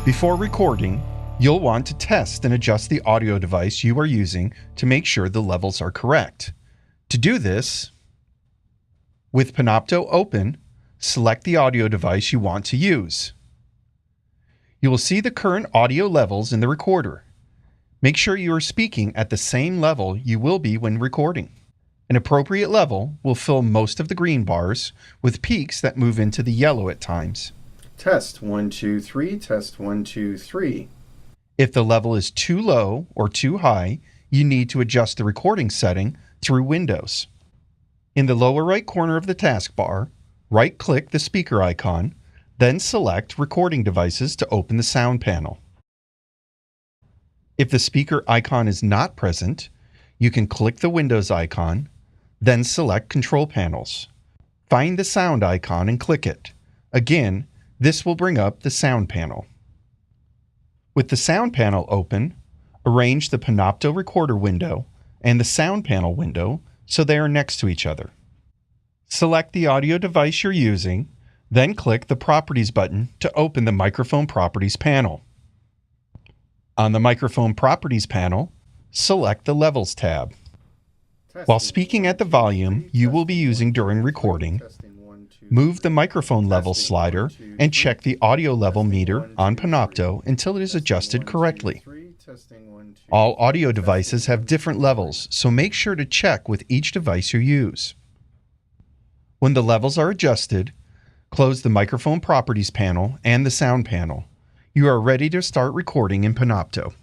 Before recording, you'll want to test and adjust the audio device you are using to make sure the levels are correct. To do this, with Panopto open, select the audio device you want to use. You will see the current audio levels in the recorder. Make sure you are speaking at the same level you will be when recording. An appropriate level will fill most of the green bars, with peaks that move into the yellow at times. Test 1, 2, 3, test 1, 2, 3. If the level is too low or too high, you need to adjust the recording setting through Windows. In the lower right corner of the taskbar, right-click the speaker icon, then select Recording Devices to open the sound panel. If the speaker icon is not present, you can click the Windows icon, then select Control Panels. Find the sound icon and click it. Again, this will bring up the sound panel. With the sound panel open, arrange the Panopto recorder window and the sound panel window so they are next to each other. Select the audio device you're using, then click the Properties button to open the Microphone Properties panel. On the Microphone Properties panel, select the Levels tab. While speaking at the volume you will be using during recording, move the microphone level slider and check the audio level meter on Panopto until it is adjusted correctly. All audio devices have different levels, so make sure to check with each device you use. When the levels are adjusted, close the Microphone Properties panel and the Sound panel. You are ready to start recording in Panopto.